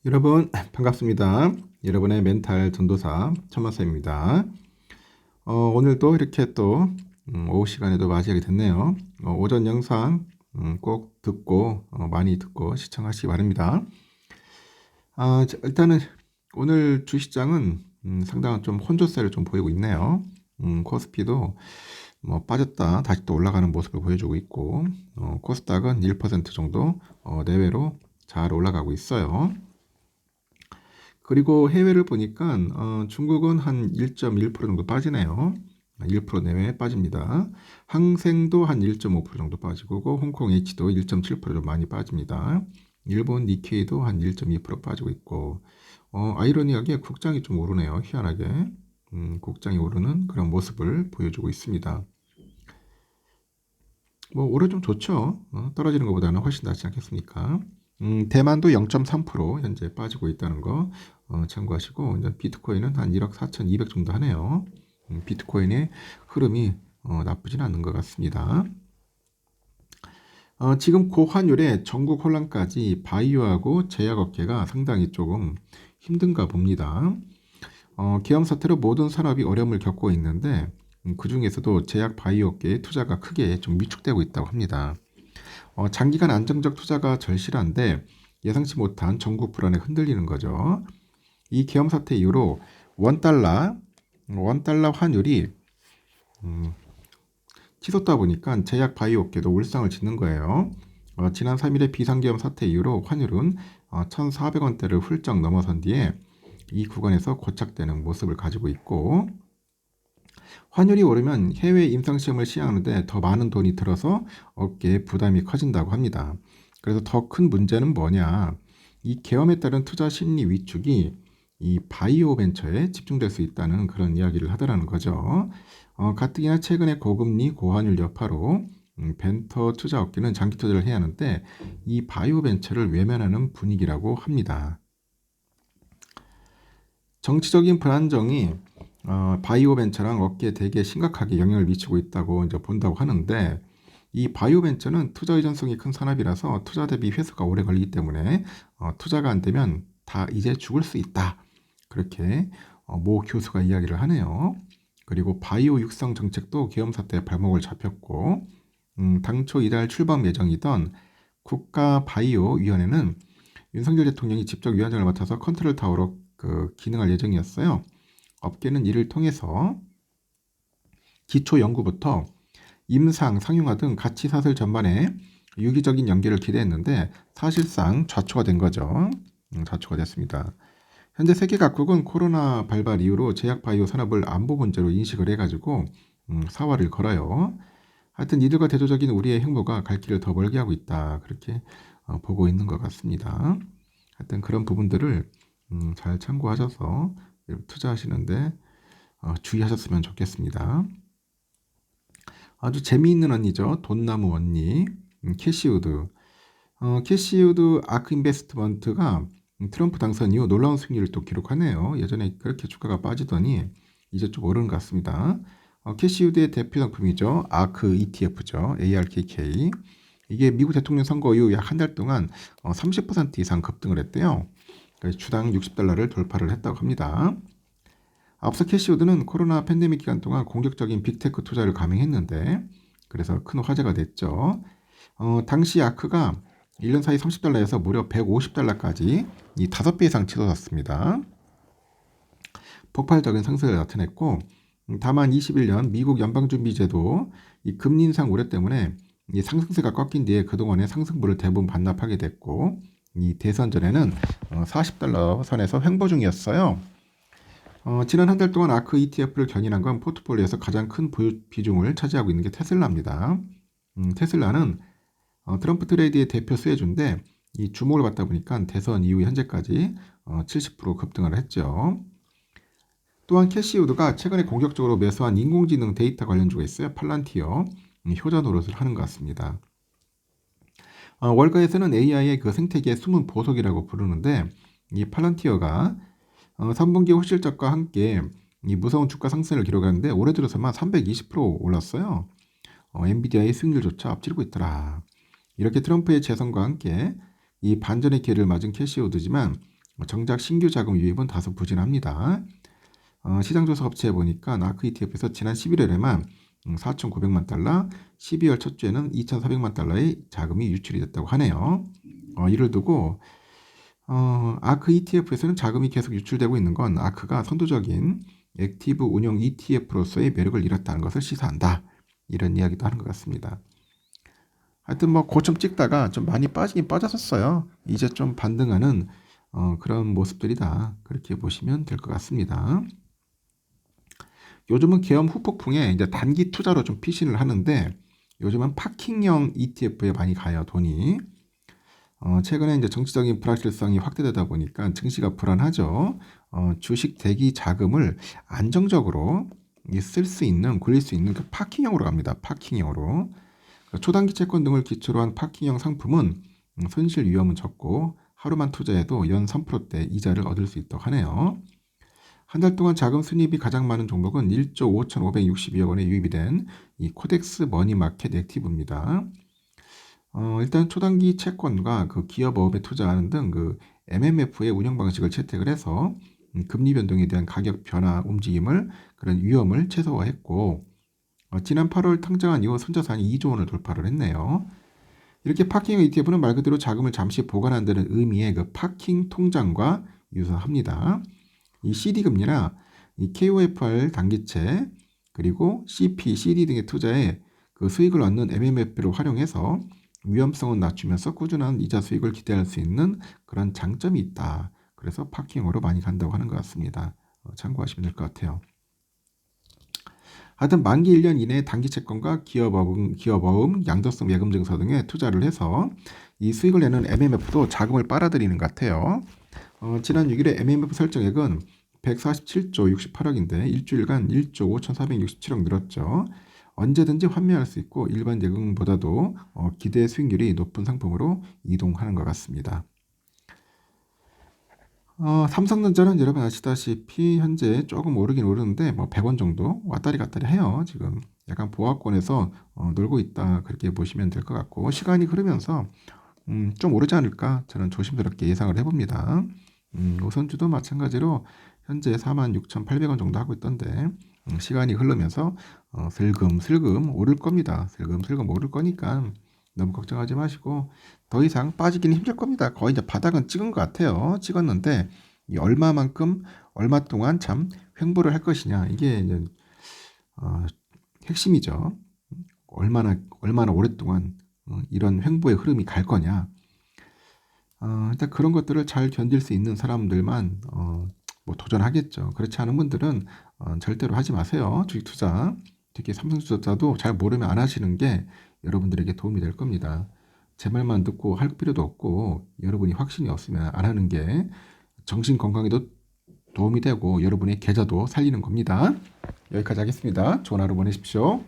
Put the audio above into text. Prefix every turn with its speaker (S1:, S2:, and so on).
S1: 여러분 반갑습니다. 여러분의 멘탈 전도사 천마쌤입니다. 오늘도 이렇게 또 오후 시간에도 맞이하게 됐네요. 오전 영상 꼭 듣고 많이 듣고 시청하시기 바랍니다. 일단은 오늘 주시장은 상당한 좀 혼조세를 좀 보이고 있네요. 코스피도 뭐 빠졌다 다시 또 올라가는 모습을 보여주고 있고, 코스닥은 1% 정도 내외로 잘 올라가고 있어요. 그리고 해외를 보니까 중국은 한 1.1% 정도 빠지네요. 1% 내외 빠집니다. 항생도 한 1.5% 정도 빠지고, 홍콩 H도 1.7% 좀 많이 빠집니다. 일본 니케이도 한 1.2% 빠지고 있고, 아이러니하게 국장이 좀 오르네요. 희한하게 국장이 오르는 그런 모습을 보여주고 있습니다. 뭐 올해 좀 좋죠. 떨어지는 것보다는 훨씬 낫지 않겠습니까? 대만도 0.3% 현재 빠지고 있다는 거 참고하시고, 이제 비트코인은 한 1억 4,200 정도 하네요. 비트코인의 흐름이 나쁘진 않은 것 같습니다. 지금 고환율에 전국 혼란까지 바이오하고 제약업계가 상당히 조금 힘든가 봅니다. 계엄 사태로 모든 산업이 어려움을 겪고 있는데, 그 중에서도 제약 바이오업계의 투자가 크게 좀 위축되고 있다고 합니다. 장기간 안정적 투자가 절실한데 예상치 못한 전국 불안에 흔들리는 거죠. 이 계엄 사태 이후로 원달러 환율이 치솟다 보니까 제약 바이오 업계도 울상을 짓는 거예요. 지난 3일의 비상계엄 사태 이후로 환율은 1,400원대를 훌쩍 넘어선 뒤에 이 구간에서 고착되는 모습을 가지고 있고, 환율이 오르면 해외 임상시험을 시행하는데 더 많은 돈이 들어서 업계에 부담이 커진다고 합니다. 그래서 더 큰 문제는 뭐냐? 이 계엄에 따른 투자 심리 위축이 이 바이오 벤처에 집중될 수 있다는 그런 이야기를 하더라는 거죠. 가뜩이나 최근에 고금리 고환율 여파로 벤처 투자 업계는 장기 투자를 해야 하는데 이 바이오 벤처를 외면하는 분위기라고 합니다. 정치적인 불안정이 바이오 벤처랑 업계에 되게 심각하게 영향을 미치고 있다고 이제 본다고 하는데, 이 바이오 벤처는 투자 의존성이 큰 산업이라서 투자 대비 회수가 오래 걸리기 때문에 투자가 안 되면 다 이제 죽을 수 있다. 그렇게 모 교수가 이야기를 하네요. 그리고 바이오 육성 정책도 계엄 사태에 발목을 잡혔고, 당초 이달 출범 예정이던 국가 바이오 위원회는 윤석열 대통령이 직접 위원장을 맡아서 컨트롤 타워로 기능할 예정이었어요. 업계는 이를 통해서 기초 연구부터 임상, 상용화 등 가치 사슬 전반에 유기적인 연계를 기대했는데 사실상 좌초가 된 거죠. 좌초가 됐습니다. 현재 세계 각국은 코로나 발발 이후로 제약 바이오 산업을 안보 문제로 인식을 해가지고 사활을 걸어요. 하여튼 이들과 대조적인 우리의 행보가 갈 길을 더 멀게 하고 있다. 그렇게 보고 있는 것 같습니다. 하여튼 그런 부분들을 잘 참고하셔서 투자하시는데 주의하셨으면 좋겠습니다. 아주 재미있는 언니죠. 돈나무 언니, 캐시우드. 캐시우드 아크 인베스트먼트가 트럼프 당선 이후 놀라운 승리를 또 기록하네요. 예전에 그렇게 주가가 빠지더니 이제 좀 오르는 것 같습니다. 캐시우드의 대표 상품이죠. 아크 ETF죠. ARKK. 이게 미국 대통령 선거 이후 약 한 달 동안 30% 이상 급등을 했대요. 주당 60달러를 돌파를 했다고 합니다. 앞서 캐시우드는 코로나 팬데믹 기간 동안 공격적인 빅테크 투자를 감행했는데, 그래서 큰 화제가 됐죠. 당시 아크가 1년 사이 30달러에서 무려 150달러까지 이 5배 이상 치솟았습니다. 폭발적인 상승을 나타냈고, 다만 21년 미국 연방준비제도 이 금리 인상 우려 때문에 이 상승세가 꺾인 뒤에 그동안의 상승분을 대부분 반납하게 됐고, 이 대선 전에는 40달러 선에서 횡보 중이었어요. 지난 한 달 동안 아크 ETF를 견인한 건 포트폴리오에서 가장 큰 비중을 차지하고 있는 게 테슬라입니다. 테슬라는 트럼프 트레이드의 대표 수혜주인데 이 주목을 받다 보니까 대선 이후 현재까지 70% 급등을 했죠. 또한 캐시우드가 최근에 공격적으로 매수한 인공지능 데이터 관련주가 있어요. 팔란티어, 효자 노릇을 하는 것 같습니다. 월가에서는 AI의 그 생태계의 숨은 보석이라고 부르는데, 이 팔란티어가 3분기 호실적과 함께 이 무서운 주가 상승을 기록하는데 올해 들어서만 320% 올랐어요. 엔비디아의 수익률조차 앞지르고 있더라. 이렇게 트럼프의 재선과 함께 이 반전의 기회를 맞은 캐시우드지만 정작 신규 자금 유입은 다소 부진합니다. 시장조사 업체에 보니까 아크 ETF에서 지난 11월에만 4,900만 달러, 12월 첫 주에는 2,400만 달러의 자금이 유출이 됐다고 하네요. 이를 두고 아크 ETF에서는 자금이 계속 유출되고 있는 건 아크가 선도적인 액티브 운용 ETF로서의 매력을 잃었다는 것을 시사한다. 이런 이야기도 하는 것 같습니다. 하여튼 뭐 고점 찍다가 좀 많이 빠지긴 빠졌었어요. 이제 좀 반등하는 그런 모습들이다. 그렇게 보시면 될 것 같습니다. 요즘은 계엄 후폭풍에 이제 단기 투자로 좀 피신을 하는데 요즘은 파킹형 ETF에 많이 가요, 돈이. 최근에 이제 정치적인 불확실성이 확대되다 보니까 증시가 불안하죠. 주식 대기 자금을 안정적으로 쓸 수 있는, 굴릴 수 있는 그 파킹형으로 갑니다. 파킹형으로. 초단기 채권 등을 기초로 한 파킹형 상품은 손실 위험은 적고 하루만 투자해도 연 3%대 이자를 얻을 수 있다고 하네요. 한 달 동안 자금 순이익이 가장 많은 종목은 1조 5,562억 원에 유입이 된 이 코덱스 머니마켓 액티브입니다. 일단 초단기 채권과 그 기업어업에 투자하는 등 그 MMF의 운영 방식을 채택을 해서 금리 변동에 대한 가격 변화 움직임을 그런 위험을 최소화했고 지난 8월 탕정한 이후 순자산이 2조 원을 돌파를 했네요. 이렇게 파킹 ETF는 말 그대로 자금을 잠시 보관한다는 의미의 그 파킹 통장과 유사합니다. 이 CD 금리나 이 KOFR 단기채 그리고 CP, CD 등의 투자에 그 수익을 얻는 MMF를 활용해서 위험성은 낮추면서 꾸준한 이자 수익을 기대할 수 있는 그런 장점이 있다. 그래서 파킹으로 많이 간다고 하는 것 같습니다. 참고하시면 될 것 같아요. 하여튼 만기 1년 이내에 단기 채권과 기업어음, 양도성 예금 증서 등에 투자를 해서 이 수익을 내는 MMF도 자금을 빨아들이는 것 같아요. 지난 6일에 MMF 설정액은 147조 68억인데 일주일간 1조 5,467억 늘었죠. 언제든지 환매할 수 있고 일반 예금보다도 기대 수익률이 높은 상품으로 이동하는 것 같습니다. 삼성전자는 여러분 아시다시피 현재 조금 오르긴 오르는데 뭐 100원 정도 왔다리 갔다리 해요. 지금 약간 보합권에서 놀고 있다 그렇게 보시면 될 것 같고 시간이 흐르면서 좀 오르지 않을까 저는 조심스럽게 예상을 해봅니다. 우선주도 마찬가지로 현재 46,800원 정도 하고 있던데 시간이 흐르면서 슬금슬금 오를 겁니다. 슬금슬금 오를 거니까 너무 걱정하지 마시고 더 이상 빠지기는 힘들 겁니다. 거의 이제 바닥은 찍은 것 같아요. 찍었는데 이 얼마만큼 얼마 동안 참 횡보를 할 것이냐 이게 이제 핵심이죠. 얼마나 오랫동안 이런 횡보의 흐름이 갈 거냐. 일단 그런 것들을 잘 견딜 수 있는 사람들만 뭐 도전하겠죠. 그렇지 않은 분들은 절대로 하지 마세요. 주식 투자. 특히 삼성전자도 잘 모르면 안 하시는 게 여러분들에게 도움이 될 겁니다. 제 말만 듣고 할 필요도 없고 여러분이 확신이 없으면 안 하는 게 정신 건강에도 도움이 되고 여러분의 계좌도 살리는 겁니다. 여기까지 하겠습니다. 좋은 하루 보내십시오.